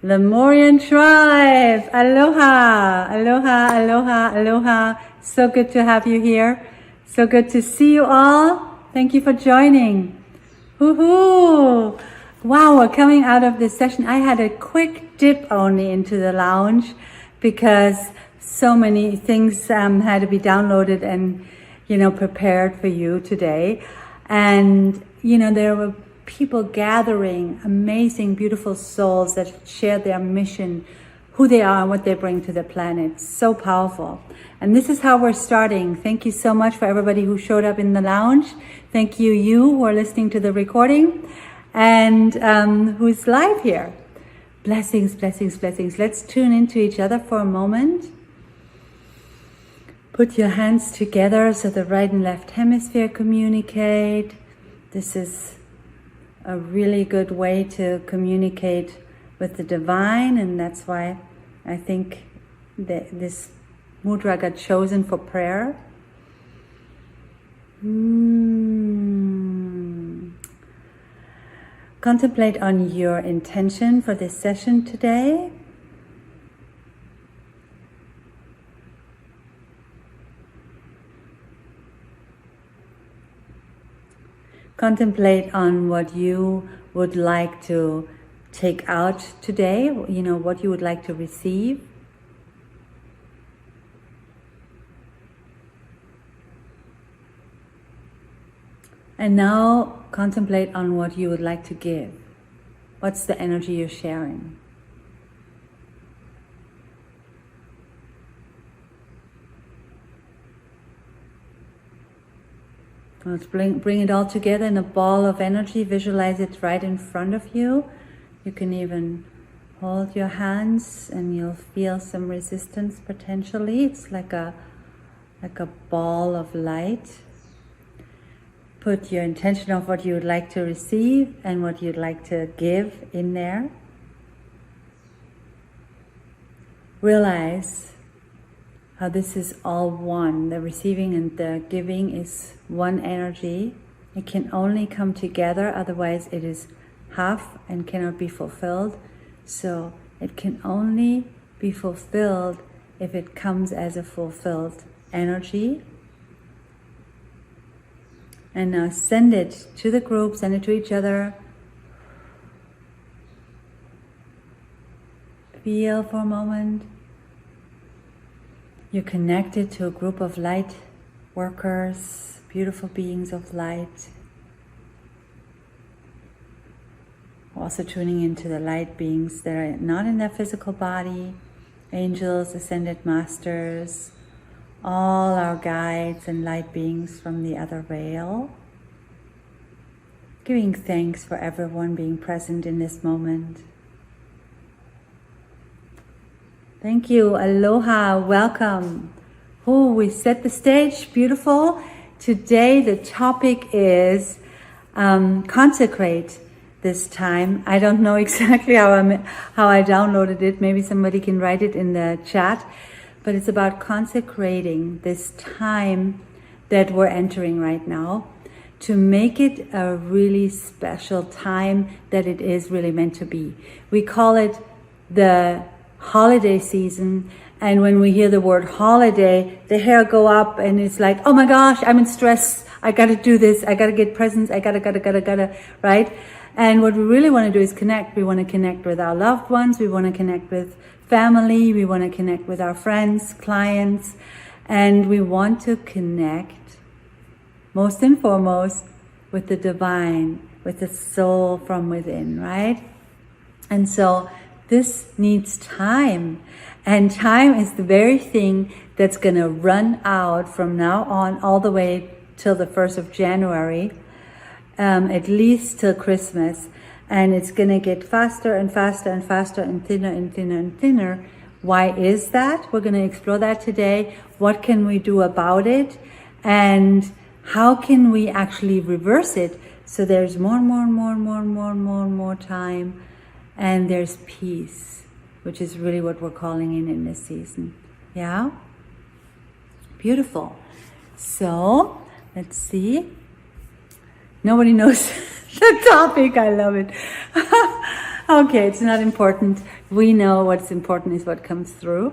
Lemurian tribe. Aloha, aloha, aloha, aloha. So good to have you here. So good to see you all. Thank you for joining. Woohoo! Wow, we're coming out of this session. I had a quick dip only into the lounge because so many things had to be downloaded and, prepared for you today. And, there were people gathering, amazing, beautiful souls that share their mission, who they are and what they bring to the planet. So powerful. And this is how we're starting. Thank you so much for everybody who showed up in the lounge. Thank you who are listening to the recording and who's live here. Blessings, blessings, blessings. Let's tune into each other for a moment. Put your hands together so the right and left hemisphere communicate. This is a really good way to communicate with the divine, and that's why I think that this mudra got chosen for prayer. Contemplate on your intention for this session today. Contemplate on what you would like to take out today, what you would like to receive. And now contemplate on what you would like to give. What's the energy you're sharing? Let's bring it all together in a ball of energy. Visualize it right in front of you. You can even hold your hands and you'll feel some resistance potentially. It's like a ball of light. Put your intention of what you would like to receive and what you'd like to give in there. Realize how this is all one. The receiving and the giving is one energy. It can only come together, otherwise it is half and cannot be fulfilled. So it can only be fulfilled if it comes as a fulfilled energy. And now send it to the group, send it to each other. Feel for a moment. You're connected to a group of light workers, beautiful beings of light. Also tuning into the light beings that are not in their physical body, angels, ascended masters, all our guides and light beings from the other veil. Giving thanks for everyone being present in this moment. Thank you. Aloha. Welcome. Oh, we set the stage. Beautiful. Today the topic is Consecrate this time. I don't know exactly how I downloaded it. Maybe somebody can write it in the chat. But it's about consecrating this time that we're entering right now to make it a really special time that it is really meant to be. We call it the holiday season, and when we hear the word holiday, the hair go up and it's like, oh my gosh, I'm in stress, I gotta do this, I gotta get presents, I gotta, right? And what we really want to do is connect. We want to connect with our loved ones, we want to connect with family, we want to connect with our friends, clients, and we want to connect most and foremost with the divine, with the soul from within, right? And so this needs time, and time is the very thing that's going to run out from now on all the way till the 1st of January, at least till Christmas. And it's going to get faster and faster and faster and thinner and thinner and thinner. Why is that? We're going to explore that today. What can we do about it? And how can we actually reverse it so there's more and more and more and more and more and more and more time, and there's peace, which is really what we're calling in this season. Yeah? Beautiful. So, let's see. Nobody knows the topic. I love it. Okay, it's not important. We know what's important is what comes through.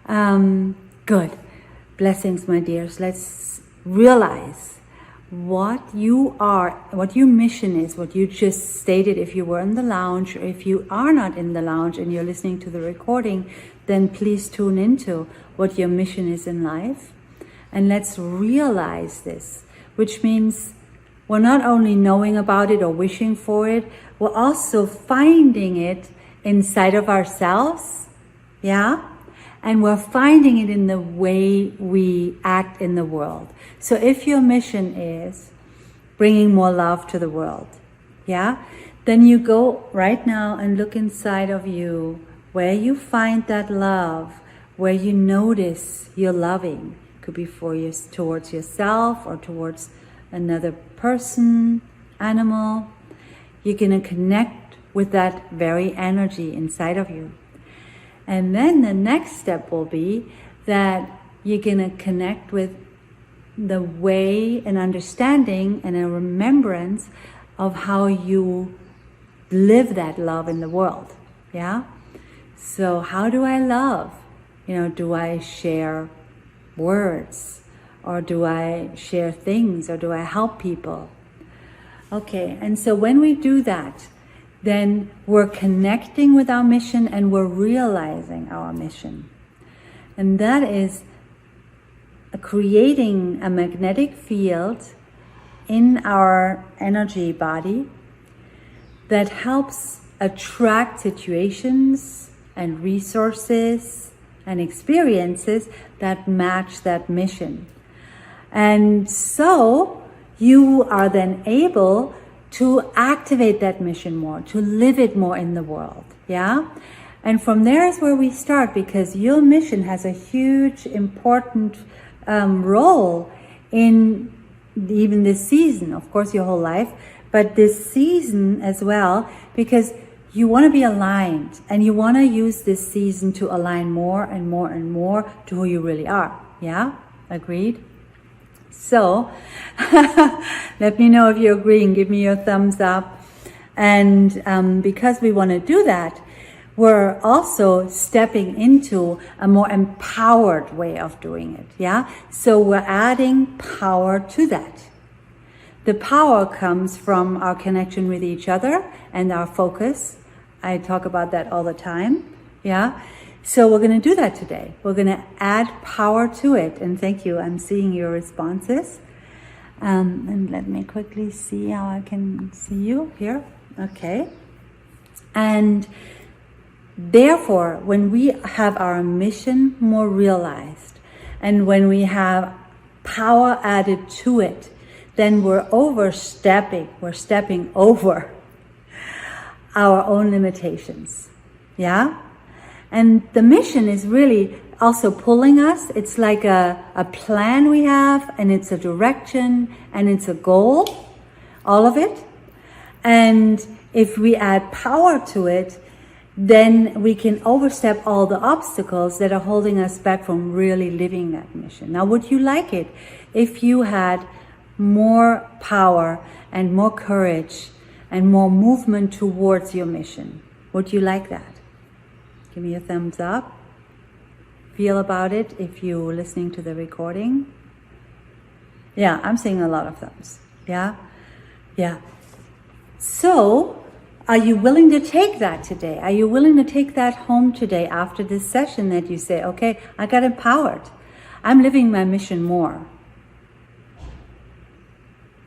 Good. Blessings, my dears. Let's realize what you are, what your mission is, what you just stated. If you were in the lounge, or if you are not in the lounge and you're listening to the recording, then please tune into what your mission is in life. And let's realize this, which means we're not only knowing about it or wishing for it, we're also finding it inside of ourselves, yeah? And we're finding it in the way we act in the world. So if your mission is bringing more love to the world, yeah? Then you go right now and look inside of you where you find that love, where you notice you're loving. Could be towards yourself or towards another person, animal. You're going to connect with that very energy inside of you. And then the next step will be that you're going to connect with the way and understanding and a remembrance of how you live that love in the world. Yeah? So how do I love? Do I share words, or do I share things, or do I help people? Okay, and so when we do that, then we're connecting with our mission and we're realizing our mission. And that is creating a magnetic field in our energy body that helps attract situations and resources and experiences that match that mission. And so you are then able to activate that mission more, to live it more in the world, yeah? And from there is where we start, because your mission has a huge, important role in even this season, of course your whole life, but this season as well, because you want to be aligned, and you want to use this season to align more and more and more to who you really are. Yeah? Agreed? So, let me know if you're agreeing. Give me your thumbs up. And because we want to do that, we're also stepping into a more empowered way of doing it. Yeah? So we're adding power to that. The power comes from our connection with each other and our focus. I talk about that all the time. Yeah. So we're going to do that today. We're going to add power to it. And thank you. I'm seeing your responses. And let me quickly see how I can see you here. Okay. And therefore, when we have our mission more realized, and when we have power added to it, then we're stepping over our own limitations. Yeah? And the mission is really also pulling us. It's like a plan we have, and it's a direction, and it's a goal, all of it. And if we add power to it, then we can overstep all the obstacles that are holding us back from really living that mission. Now, would you like it if you had more power and more courage and more movement towards your mission? Would you like that? Give me a thumbs up. Feel about it if you're listening to the recording. Yeah, I'm seeing a lot of thumbs. Yeah? Yeah. So, are you willing to take that today? Are you willing to take that home today after this session, that you say, okay, I got empowered. I'm living my mission more.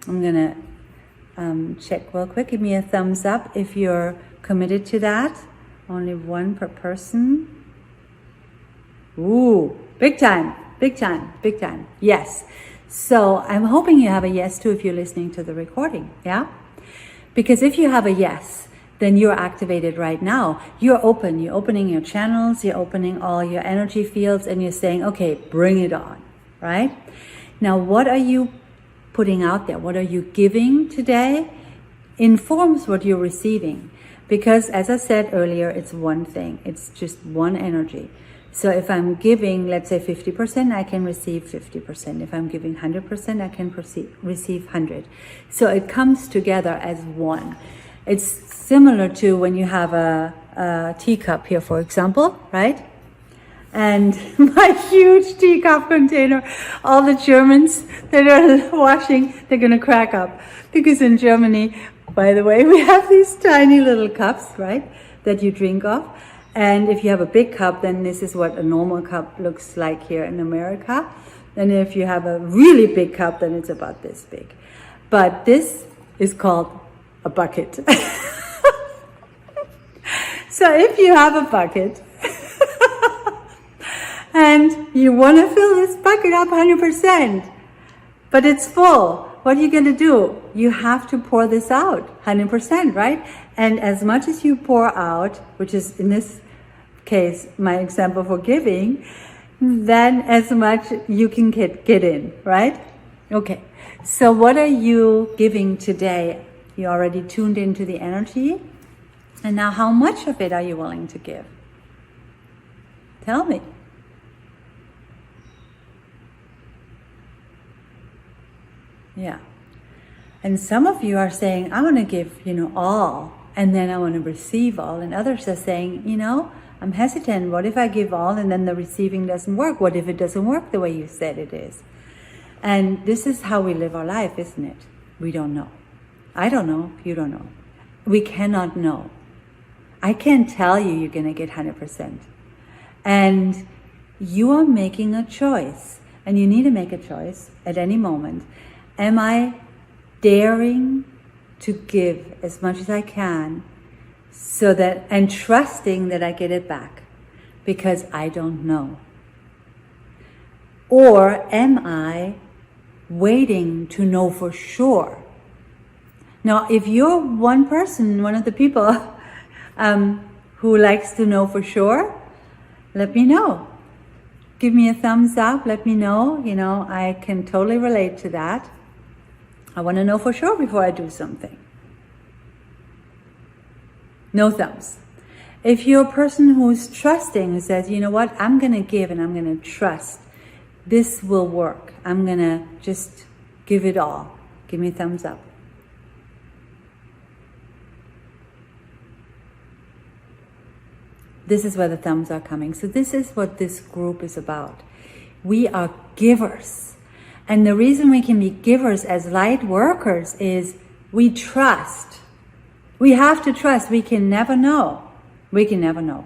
I'm going to check real quick. Give me a thumbs up if you're committed to that. Only one per person. Ooh, big time, big time, big time. Yes. So I'm hoping you have a yes too if you're listening to the recording. Yeah? Because if you have a yes, then you're activated right now. You're open. You're opening your channels. You're opening all your energy fields, and you're saying, okay, bring it on. Right? Now, what are you putting out there? What are you giving today informs what you're receiving. Because as I said earlier, it's one thing. It's just one energy. So if I'm giving, let's say 50%, I can receive 50%. If I'm giving 100%, I can receive 100. So it comes together as one. It's similar to when you have a teacup here, for example, right? And my huge teacup container, all the Germans that are washing, they're going to crack up. Because in Germany, by the way, we have these tiny little cups, right, that you drink off. And if you have a big cup, then this is what a normal cup looks like here in America. And if you have a really big cup, then it's about this big. But this is called a bucket. So if you have a bucket and you want to fill this bucket up 100%, but it's full, what are you going to do? You have to pour this out 100%, right? And as much as you pour out, which is in this case my example for giving, then as much you can get in, right? Okay, so what are you giving today? You already tuned into the energy, and now how much of it are you willing to give? Tell me. Yeah. And some of you are saying, I want to give, all, and then I want to receive all. And others are saying, I'm hesitant. What if I give all and then the receiving doesn't work? What if it doesn't work the way you said it is? And this is how we live our life, isn't it? We don't know. I don't know. You don't know. We cannot know. I can't tell you you're going to get 100%. And you are making a choice. And you need to make a choice at any moment. Am I daring to give as much as I can so that, and trusting that I get it back because I don't know? Or am I waiting to know for sure? Now, if you're one of the people who likes to know for sure, let me know. Give me a thumbs up, let me know. I can totally relate to that. I want to know for sure before I do something. No thumbs. If you're a person who's trusting, who says, you know what, I'm going to give and I'm going to trust. This will work. I'm going to just give it all. Give me a thumbs up. This is where the thumbs are coming. So this is what this group is about. We are givers. And the reason we can be givers as light workers is we trust. We have to trust. We can never know. We can never know.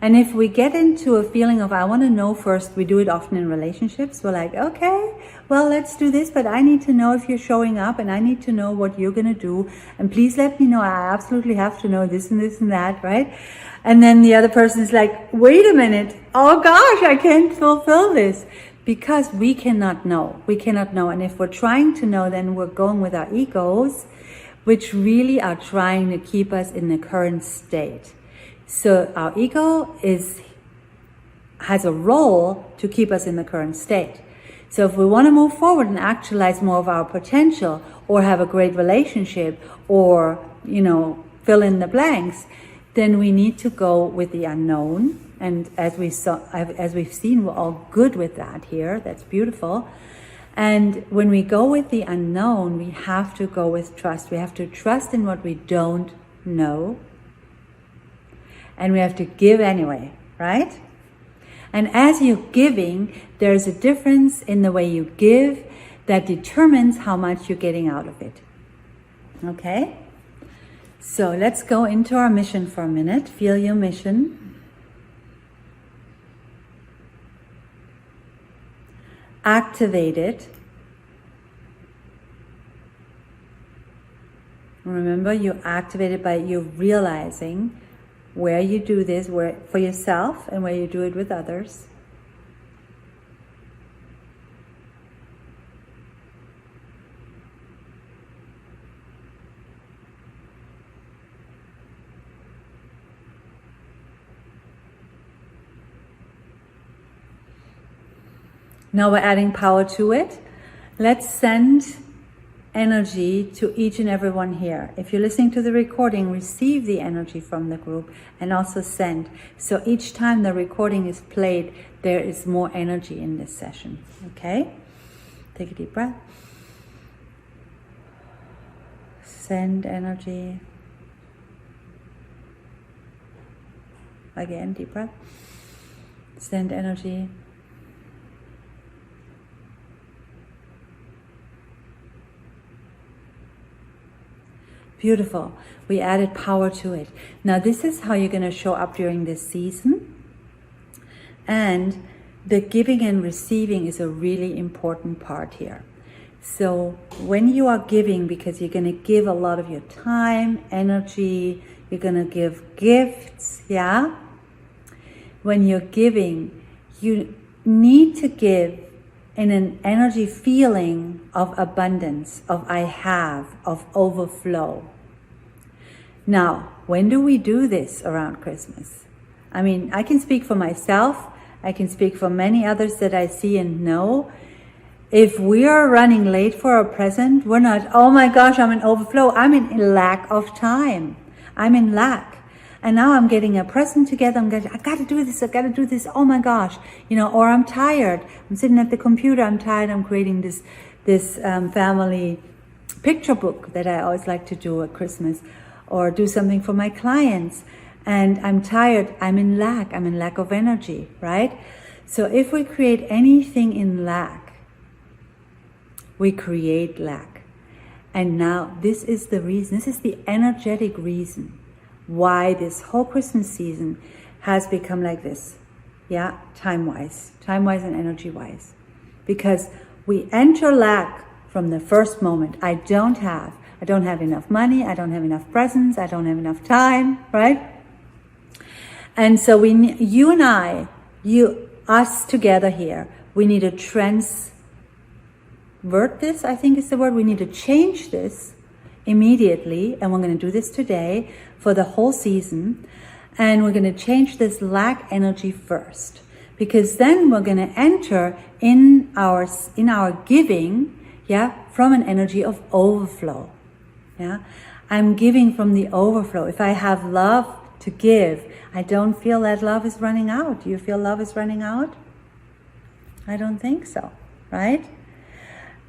And if we get into a feeling of, I want to know first, we do it often in relationships. We're like, okay, well, let's do this, but I need to know if you're showing up and I need to know what you're going to do. And please let me know. I absolutely have to know this and this and that, right? And then the other person is like, wait a minute. Oh gosh, I can't fulfill this. Because we cannot know. We cannot know. And if we're trying to know, then we're going with our egos, which really are trying to keep us in the current state. So our ego has a role to keep us in the current state. So if we want to move forward and actualize more of our potential, or have a great relationship, or, fill in the blanks, then we need to go with the unknown. And as we've seen, we're all good with that here. That's beautiful. And when we go with the unknown, we have to go with trust. We have to trust in what we don't know. And we have to give anyway, right? And as you're giving, there's a difference in the way you give that determines how much you're getting out of it. Okay? So let's go into our mission for a minute. Feel your mission. Activate it. Remember, you activate it by you realizing where you do this, where for yourself and where you do it with others. Now we're adding power to it. Let's send energy to each and every one here. If you're listening to the recording, receive the energy from the group and also send. So each time the recording is played, there is more energy in this session. Okay? Take a deep breath. Send energy. Again, deep breath. Send energy. Beautiful. We added power to it. Now this is how you're going to show up during this season. And the giving and receiving is a really important part here. So when you are giving, because you're going to give a lot of your time, energy, you're going to give gifts, yeah? When you're giving, you need to give in an energy feeling of abundance, of I have, of overflow. Now, when do we do this around Christmas? I mean, I can speak for myself. I can speak for many others that I see and know. If we are running late for a present, we're not, oh my gosh, I'm in overflow. I'm in lack of time. I'm in lack. And now I'm getting a present together. I got to do this. Oh my gosh. Or I'm tired. I'm sitting at the computer. I'm tired. I'm creating this family picture book that I always like to do at Christmas, or do something for my clients. And I'm tired. I'm in lack. I'm in lack of energy, right? So if we create anything in lack, we create lack. And now this is the reason. This is the energetic reason why this whole Christmas season has become like this. Yeah, time-wise and energy-wise. Because we enter lack from the first moment. I don't have enough money, I don't have enough presents, I don't have enough time, right? And so you and I, us together here, we need to transvert this, I think is the word. We need to change this immediately, and we're going to do this today for the whole season. And we're going to change this lack energy first, because then we're going to enter in our giving, yeah, from an energy of overflow. Yeah, I'm giving from the overflow. If I have love to give, I don't feel that love is running out. Do you feel love is running out? I don't think so, right?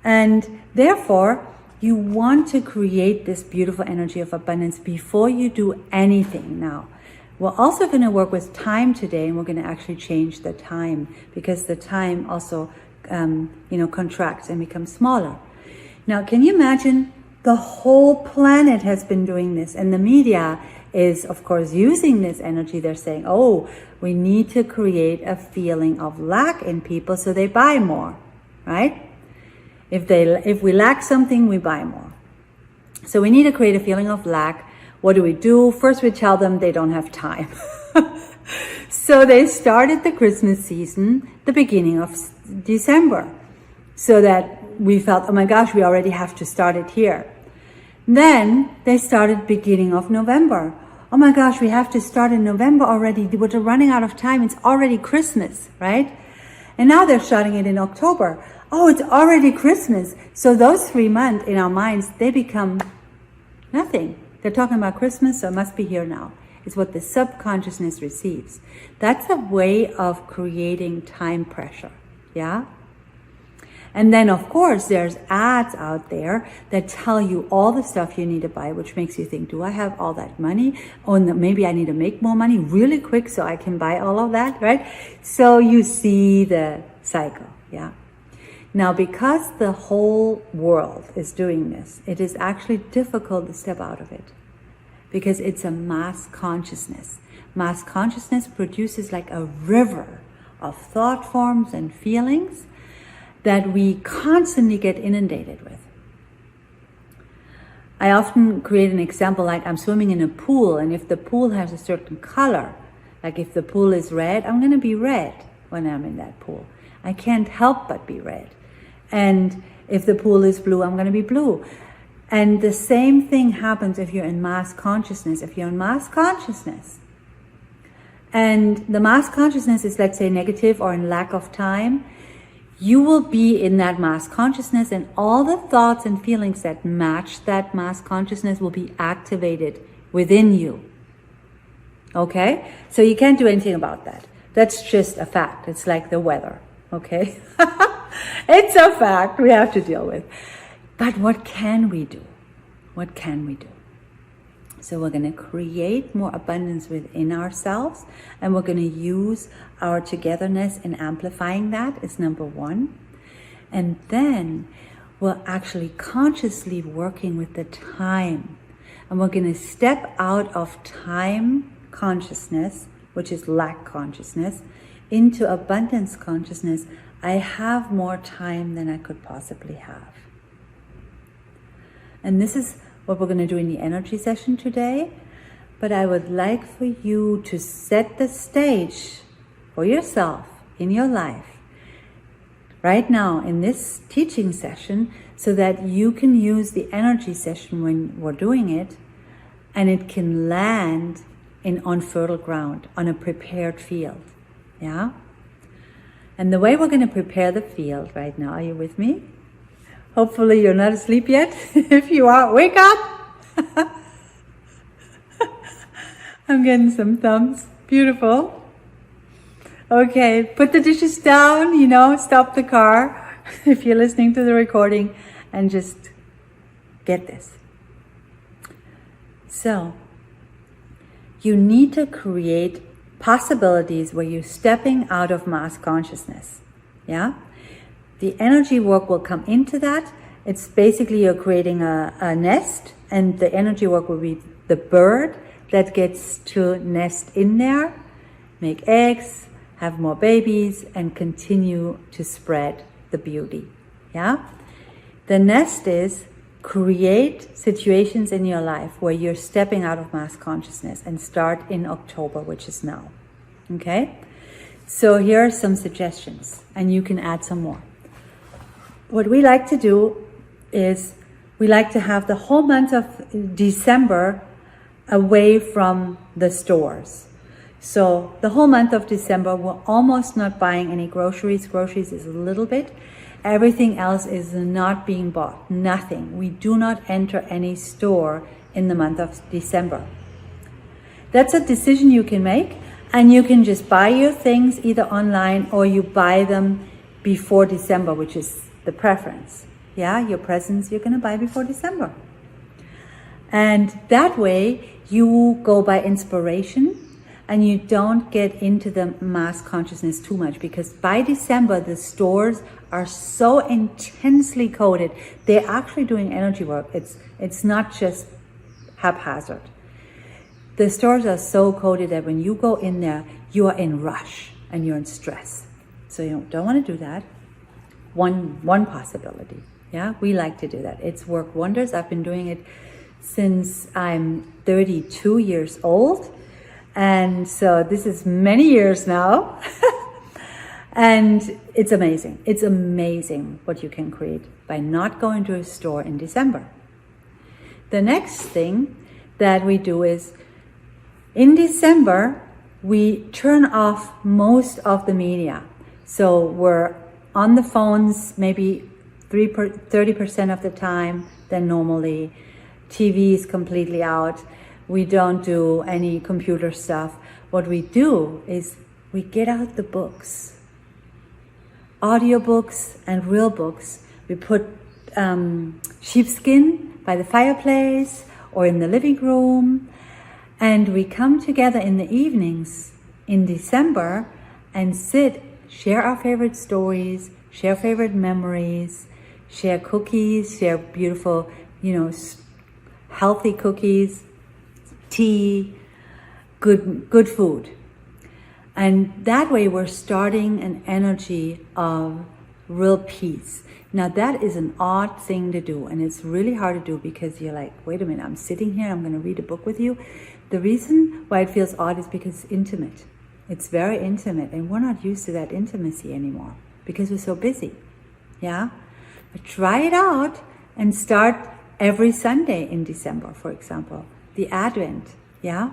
And therefore, you want to create this beautiful energy of abundance before you do anything. Now, we're also going to work with time today, and we're going to actually change the time, because the time also, contracts and becomes smaller. Now, can you imagine? The whole planet has been doing this, and the media is, of course, using this energy. They're saying, oh, we need to create a feeling of lack in people so they buy more, right? If we lack something, we buy more. So we need to create a feeling of lack. What do? First, we tell them they don't have time. So they started the Christmas season the beginning of December, so that we felt, oh my gosh, we already have to start it here. Then they started beginning of November. Oh my gosh, we have to start in November already. We're running out of time. It's already Christmas, right? And now they're starting it in October. Oh, it's already Christmas. So those 3 months in our minds, they become nothing. They're talking about Christmas, so it must be here now. It's what the subconsciousness receives. That's a way of creating time pressure, yeah? And then, of course, there's ads out there that tell you all the stuff you need to buy, which makes you think, do I have all that money? Oh, maybe I need to make more money really quick so I can buy all of that, right? So you see the cycle, yeah? Now, because the whole world is doing this, it is actually difficult to step out of it, because it's a mass consciousness. Mass consciousness produces like a river of thought forms and feelings that we constantly get inundated with. I often create an example like I'm swimming in a pool, and if the pool has a certain color, like if the pool is red, I'm going to be red when I'm in that pool. I can't help but be red. And if the pool is blue, I'm going to be blue. And the same thing happens if you're in mass consciousness. If you're in mass consciousness, and the mass consciousness is, let's say, negative or in lack of time, you will be in that mass consciousness, and all the thoughts and feelings that match that mass consciousness will be activated within you. Okay? So you can't do anything about that. That's just a fact. It's like the weather. Okay? It's a fact we have to deal with. But what can we do? What can we do? So we're going to create more abundance within ourselves, and we're going to use our togetherness in amplifying that is number one. And then we're actually consciously working with the time. And we're going to step out of time consciousness, which is lack consciousness, into abundance consciousness. I have more time than I could possibly have. And this is what we're going to do in the energy session today. But I would like for you to set the stage for yourself in your life right now in this teaching session, so that you can use the energy session when we're doing it, and it can land on fertile ground, on a prepared field. Yeah? And the way we're going to prepare the field right now, are you with me? Hopefully you're not asleep yet. If you are, wake up! I'm getting some thumbs. Beautiful. Okay, put the dishes down, stop the car if you're listening to the recording, and just get this. So, you need to create possibilities where you're stepping out of mass consciousness. Yeah? The energy work will come into that. It's basically you're creating a nest, and the energy work will be the bird that gets to nest in there, make eggs, have more babies, and continue to spread the beauty. Yeah? The nest is create situations in your life where you're stepping out of mass consciousness, and start in October, which is now. Okay? So here are some suggestions, and you can add some more. What we like to do is we like to have the whole month of December away from the stores. So the whole month of December, we're almost not buying any groceries. Groceries is a little bit. Everything else is not being bought. Nothing. We do not enter any store in the month of December. That's a decision you can make, and you can just buy your things either online, or you buy them before December, which is the preference. Yeah, your presents you're going to buy before December. And that way you go by inspiration, and you don't get into the mass consciousness too much, because by December the stores are so intensely coded. They're actually doing energy work. It's not just haphazard. The stores are so coded that when you go in there, you are in rush and you're in stress. So you don't want to do that. One possibility. Yeah, we like to do that. It's worked wonders. I've been doing it since I'm 32 years old. And so this is many years now. And it's amazing. It's amazing what you can create by not going to a store in December. The next thing that we do is, in December, we turn off most of the media. So we're on the phones maybe 30% of the time than normally. TV is completely out. We don't do any computer stuff. What we do is we get out the books. Audiobooks and real books. We put sheepskin by the fireplace or in the living room, and we come together in the evenings in December and sit, share our favorite stories, share favorite memories, share cookies, share beautiful, healthy cookies, tea, good food. And that way we're starting an energy of real peace. Now that is an odd thing to do, and it's really hard to do because you're like, wait a minute, I'm sitting here, I'm going to read a book with you. The reason why it feels odd is because it's intimate. It's very intimate, and we're not used to that intimacy anymore because we're so busy. Yeah? But try it out and start every Sunday in December, for example. The Advent. Yeah?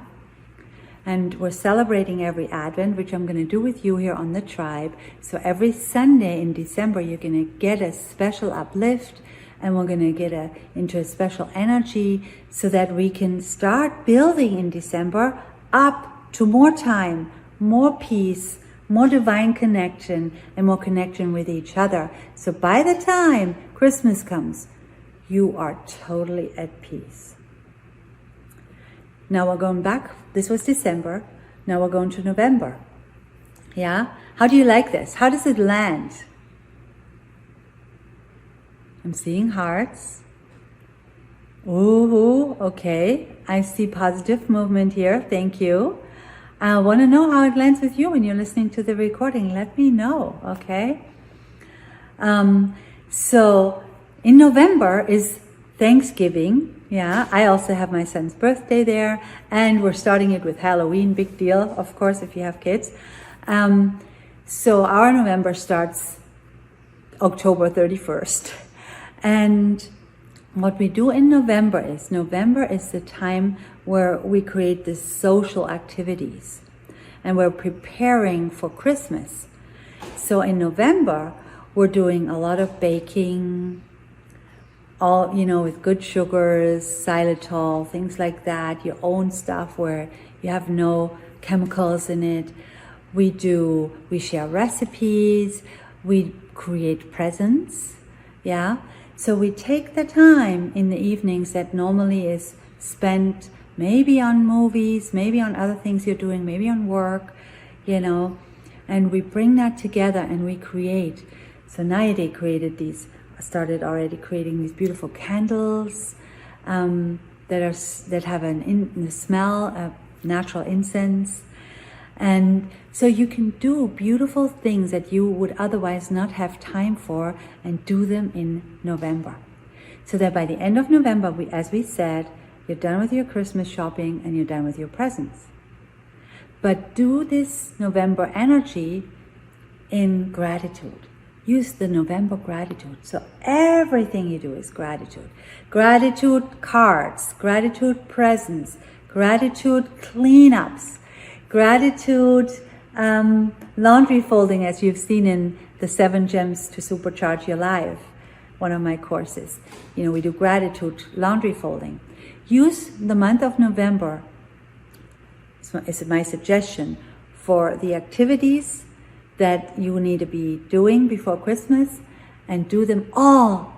And we're celebrating every Advent, which I'm going to do with you here on the tribe. So every Sunday in December, you're going to get a special uplift, and we're going to get into a special energy so that we can start building in December up to more time, more peace, more divine connection, and more connection with each other. So by the time Christmas comes, you are totally at peace. Now we're going back. This was December. Now we're going to November. Yeah? How do you like this? How does it land? I'm seeing hearts. Ooh, okay. I see positive movement here. Thank you. I want to know how it lands with you when you're listening to the recording. Let me know, okay? So in November is Thanksgiving. Yeah, I also have my son's birthday there, and we're starting it with Halloween. Big deal, of course, if you have kids. So our November starts October 31st. And what we do in November is the time where we create the social activities, and we're preparing for Christmas. So in November, we're doing a lot of baking, all, with good sugars, xylitol, things like that, your own stuff where you have no chemicals in it. We share recipes, we create presents, yeah? So we take the time in the evenings that normally is spent maybe on movies, maybe on other things you're doing, maybe on work, and we bring that together and we create. So Nayade started already creating these beautiful candles that have the smell of natural incense. And so you can do beautiful things that you would otherwise not have time for, and do them in November. So that by the end of November, as we said, you're done with your Christmas shopping and you're done with your presents. But do this November energy in gratitude. Use the November gratitude. So everything you do is gratitude. Gratitude cards, gratitude presents, gratitude cleanups, gratitude laundry folding, as you've seen in the 7 Gems to Supercharge Your Life, one of my courses. We do gratitude laundry folding. Use the month of November, is my suggestion, for the activities that you need to be doing before Christmas, and do them all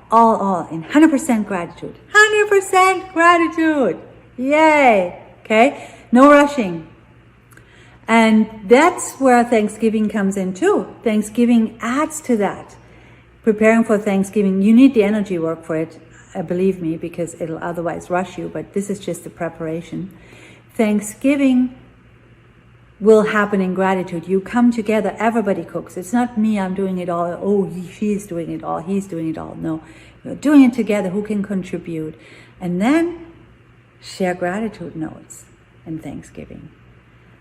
in 100% gratitude. 100% gratitude! Yay! Okay? No rushing. And that's where Thanksgiving comes in too. Thanksgiving adds to that. Preparing for Thanksgiving, you need the energy work for it, believe me, because it'll otherwise rush you, but this is just the preparation. Thanksgiving will happen in gratitude. You come together, everybody cooks. It's not me, I'm doing it all. Oh, she's doing it all, he's doing it all. No, you're doing it together. Who can contribute? And then share gratitude notes in Thanksgiving.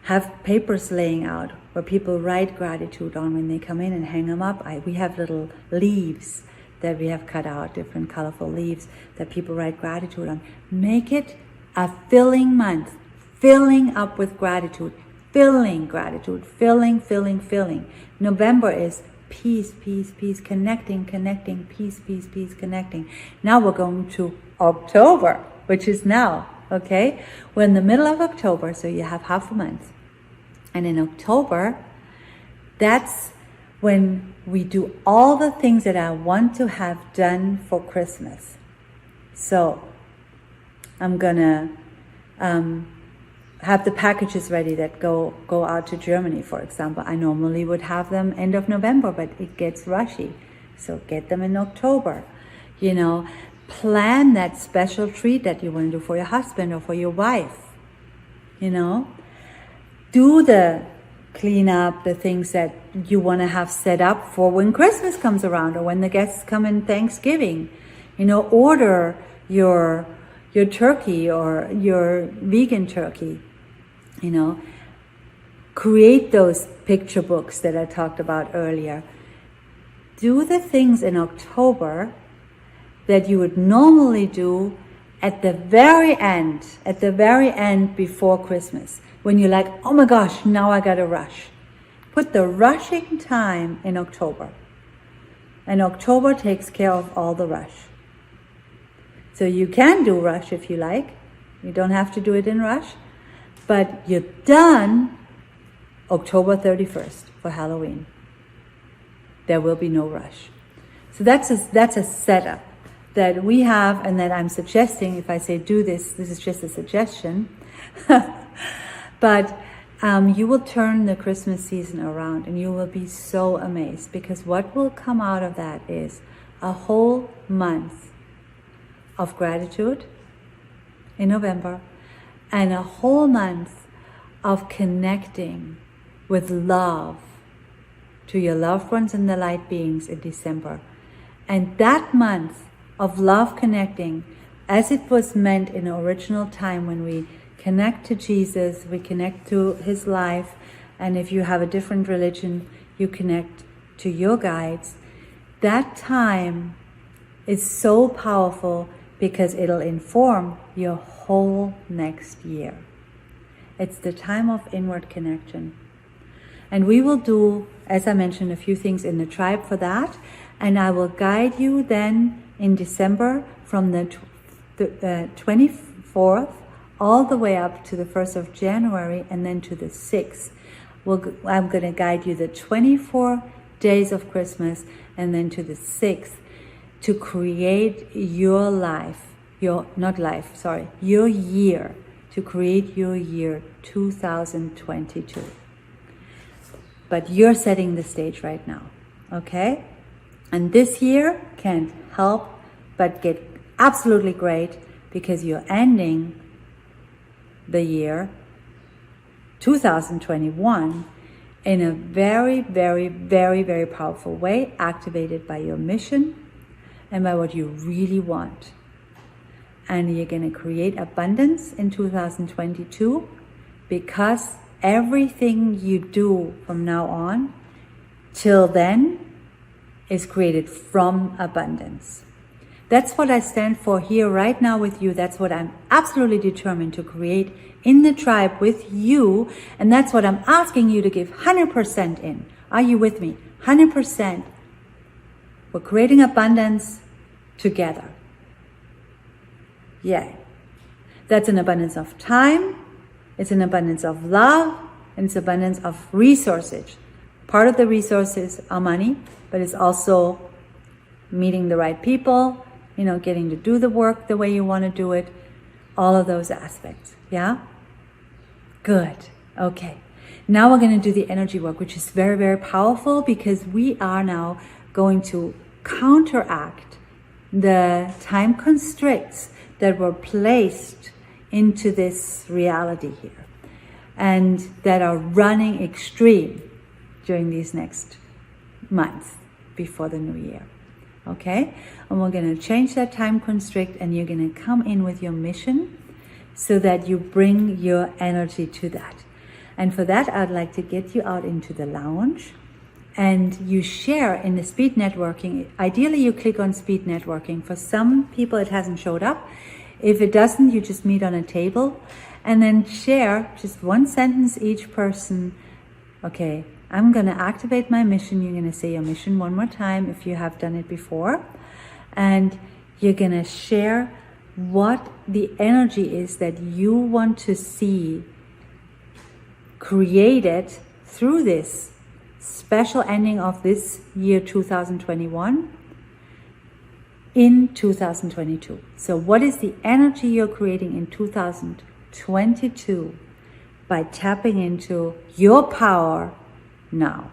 Have papers laying out where people write gratitude on when they come in, and hang them up. We have little leaves that we have cut out, different colorful leaves that people write gratitude on. Make it a filling month, filling up with gratitude. Filling gratitude, filling. November is peace, connecting, peace, connecting. Now we're going to October, which is now, okay? We're in the middle of October, so you have half a month. And in October, that's when we do all the things that I want to have done for Christmas. So I'm gonna have the packages ready that go out to Germany, for example. I normally would have them end of November, but it gets rushy. So get them in October. Plan that special treat that you want to do for your husband or for your wife. Do the cleanup, the things that you want to have set up for when Christmas comes around, or when the guests come in Thanksgiving. Order your turkey or your vegan turkey. Create those picture books that I talked about earlier. Do the things in October that you would normally do at the very end before Christmas, when you're like, oh my gosh, now I gotta rush. Put the rushing time in October. And October takes care of all the rush. So you can do rush if you like. You don't have to do it in rush. But you're done October 31st for Halloween. There will be no rush. So that's a setup that we have, and that I'm suggesting. If I say do this, this is just a suggestion. But you will turn the Christmas season around, and you will be so amazed, because what will come out of that is a whole month of gratitude in November, and a whole month of connecting with love to your loved ones and the light beings in December. And that month of love connecting, as it was meant in original time, when we connect to Jesus, we connect to his life, and if you have a different religion, you connect to your guides. That time is so powerful because it'll inform your whole next year. It's the time of inward connection. And we will do, as I mentioned, a few things in the tribe for that. And I will guide you then in December from the 24th all the way up to the 1st of January, and then to the 6th. I'm going to guide you the 24 days of Christmas, and then to the 6th, to create your life, your year, to create your year 2022. But you're setting the stage right now, okay? And this year can't help but get absolutely great, because you're ending the year 2021 in a very, very, very, very powerful way, activated by your mission and by what you really want. And you're going to create abundance in 2022, because everything you do from now on till then is created from abundance. That's what I stand for here right now with you. That's what I'm absolutely determined to create in the tribe with you. And that's what I'm asking you to give 100% in. Are you with me? 100%. We're creating abundance together. Yay. That's an abundance of time. It's an abundance of love. And it's abundance of resources. Part of the resources are money, but it's also meeting the right people, getting to do the work the way you want to do it, all of those aspects. Yeah? Good. Okay. Now we're going to do the energy work, which is very, very powerful, because we are now going to counteract the time constraints that were placed into this reality here, and that are running extreme during these next months before the new year. Okay? And we're going to change that time constrict, and you're going to come in with your mission so that you bring your energy to that. And for that, I'd like to get you out into the lounge, and you share in the speed networking. Ideally, you click on speed networking. For some people, it hasn't showed up. If it doesn't, you just meet on a table and then share just one sentence each person. Okay, I'm going to activate my mission. You're going to say your mission one more time if you have done it before. And you're going to share what the energy is that you want to see created through this special ending of this year 2021 in 2022. So what is the energy you're creating in 2022 by tapping into your power now?